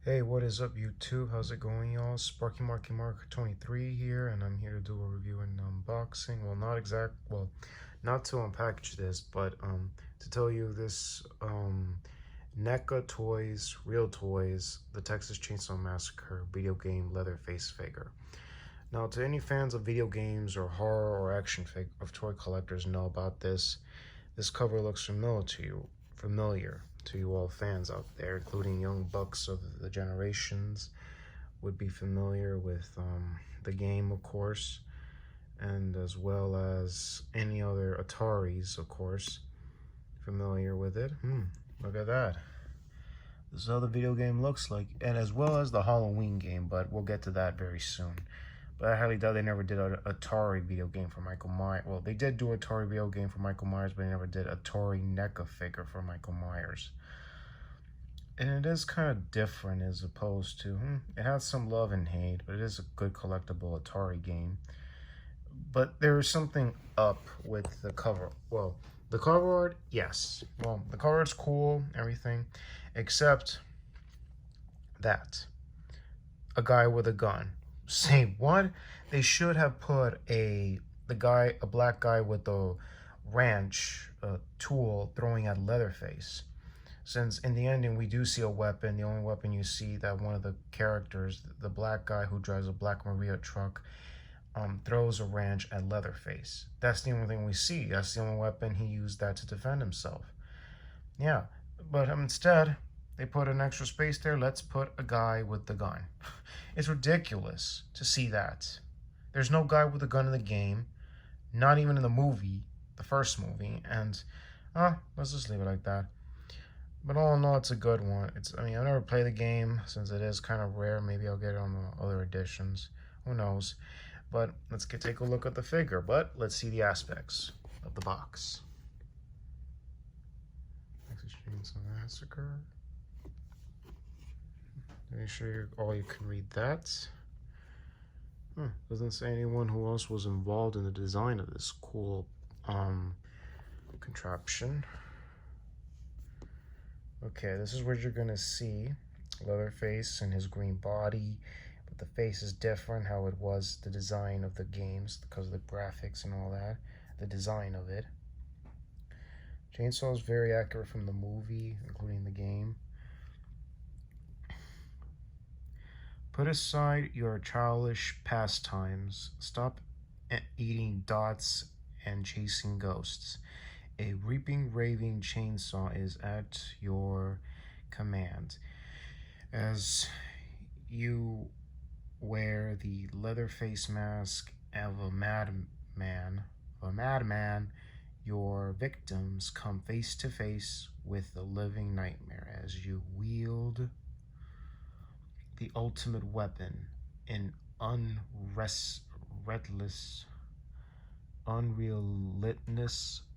Hey, what is up, YouTube? How's it going, y'all? Sparky Marky Mark 23 here, and I'm here to do a review and unboxing. Well, not to unpackage this, but to tell you this Neca Toys, Real Toys, the Texas Chainsaw Massacre video game Leatherface figure. Now, to any fans of video games or horror or action of toy collectors know about this. This cover looks familiar to you all fans out there, including young bucks of the generations would be familiar with the game, of course, and as well as any other Ataris, of course, familiar with it. Look at that. This is how the video game looks like, and as well as the Halloween game, but we'll get to that very soon. But I highly doubt they never did an Atari video game for Michael Myers. Well, they did do an Atari video game for Michael Myers, but they never did a Atari NECA figure for Michael Myers. And it is kind of different as opposed to, it has some love and hate, but it is a good collectible Atari game. But there is something up with the cover. Well, the cover art, yes. Well, the cover art's cool, everything, except that. A guy with a gun. Say what? They should have put a black guy with a wrench tool throwing at Leatherface. Since in the ending we do see a weapon, the only weapon you see that one of the characters, the black guy who drives a black Maria truck, throws a wrench at Leatherface. That's the only thing we see. That's the only weapon he used that to defend himself. Yeah, but instead they put an extra space there. Let's put a guy with the gun. It's ridiculous to see that. There's no guy with a gun in the game, not even in the movie, the first movie, and let's just leave it like that. But all in all, it's a good one. I mean, I've never played the game since it is kind of rare. Maybe I'll get it on the other editions. Who knows? But let's take a look at the figure. But let's see the aspects of the box. Texas Chainsaw Massacre. Make sure all you can read that. Doesn't say anyone who else was involved in the design of this cool contraption. Okay, this is what you're gonna see. Leatherface and his green body, but the face is different how it was, the design of the games, because of the graphics and all that, the design of it. Chainsaw is very accurate from the movie, including the game. Put aside your childish pastimes. Stop eating dots and chasing ghosts. A reaping, raving chainsaw is at your command. As you wear the leather face mask of a madman, your victims come face to face with the living nightmare as you wield the ultimate weapon, an unrelentless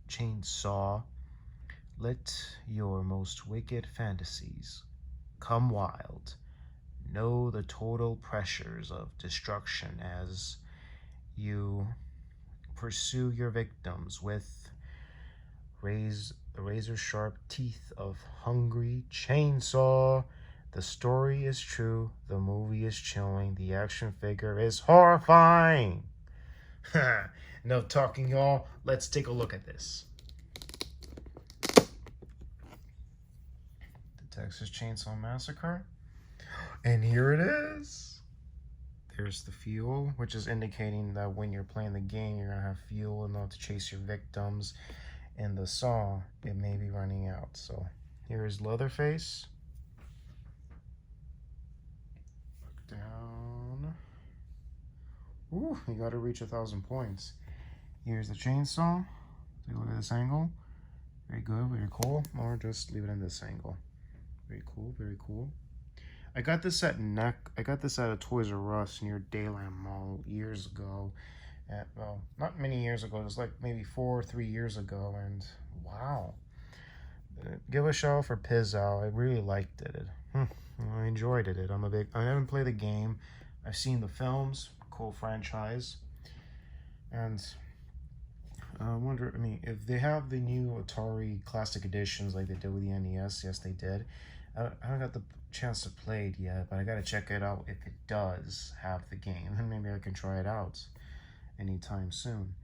chainsaw. Let your most wicked fantasies come wild. Know the total pressures of destruction as you pursue your victims with the razor-sharp teeth of hungry chainsaw. The story is true, the movie is chilling, the action figure is horrifying. Enough talking, y'all. Let's take a look at this. The Texas Chainsaw Massacre. And here it is. There's the fuel, which is indicating that when you're playing the game, you're going to have fuel enough to chase your victims. And the saw, it may be running out. So here is Leatherface. Look down. Ooh, you got to reach 1,000 points. Here's the chainsaw. Take a look at this angle. Very good, very cool. Or just leave it in this angle. Very cool, very cool. I got this at a Toys R Us near Dayland Mall years ago. Well, not many years ago. It was like maybe 3 years ago. And wow. Give a shout out for Pizowell. I really liked it. I enjoyed it. I haven't played the game. I've seen the films. Cool franchise. And I wonder, if they have the new Atari Classic Editions like they did with the NES, yes, they did. I haven't got the chance to play it yet, but I gotta check it out if it does have the game, and maybe I can try it out anytime soon.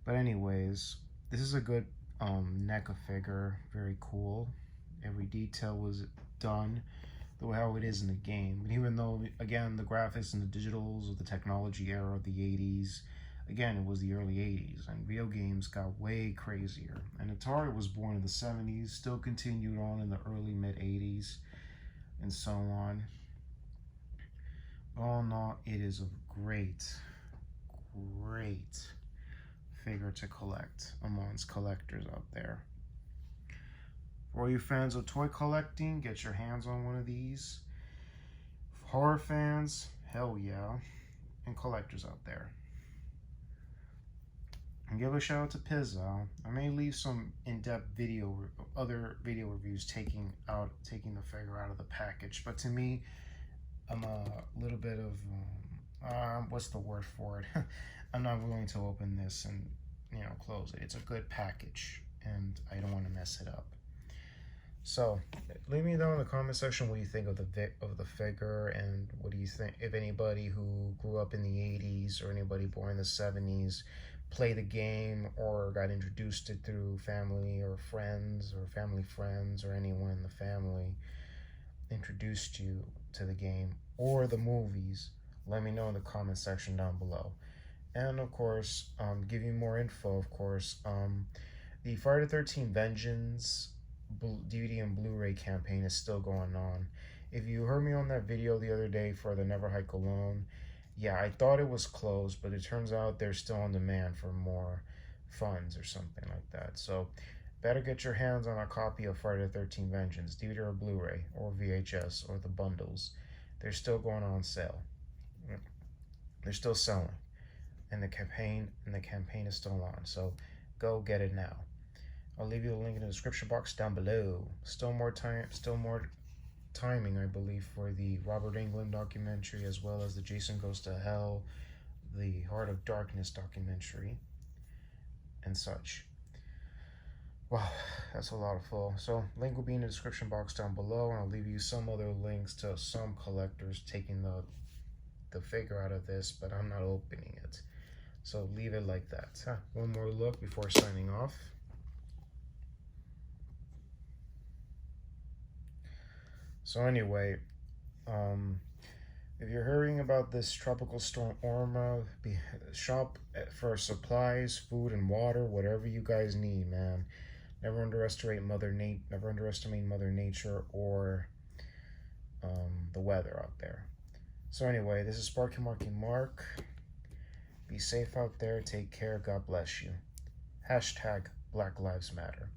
But anyways, this is a good Neca figure, very cool. Every detail was done the way how it is in the game. And even though, again, the graphics and the digitals of the technology era of the 80s, again, it was the early 80s, and video games got way crazier. And Atari was born in the 70s, still continued on in the early mid 80s, and so on. All in all, it is a great, great figure to collect amongst collectors out there. For all you fans of toy collecting, get your hands on one of these. Horror fans, hell yeah. And collectors out there. And give a shout out to Pizowell. I may leave some in-depth other video reviews taking the figure out of the package. But to me, I'm a little bit of what's the word for it? I'm not willing to open this and close it. It's a good package, and I don't want to mess it up. So leave me down in the comment section what you think of the figure, and what do you think, if anybody who grew up in the 80s or anybody born in the 70s played the game or got introduced to it through family or friends or family friends, or anyone in the family introduced you to the game or the movies. Let me know in the comment section down below. And of course, give you more info, of course, the Friday the 13th Vengeance DVD and Blu-ray campaign is still going on. If you heard me on that video the other day for the Never Hike Alone, yeah, I thought it was closed, but it turns out they're still on demand for more funds or something like that. So better get your hands on a copy of Friday the 13th Vengeance, DVD or Blu-ray or VHS or the bundles. They're still going on sale. They're still selling, and the campaign is still on. So go get it now. I'll leave you the link in the description box down below. Still more timing, I believe, for the Robert Englund documentary, as well as the Jason Goes to Hell, the Heart of Darkness documentary, and such. Wow, that's a lot of full. So link will be in the description box down below, and I'll leave you some other links to some collectors taking the figure out of this, but I'm not opening it. So leave it like that. One more look before signing off. So anyway, if you're hearing about this tropical storm Irma, shop for supplies, food, and water, whatever you guys need, man. Never underestimate Mother Nature or the weather out there. So anyway, this is Sparky Marky Mark. Be safe out there. Take care. God bless you. # Black Lives Matter.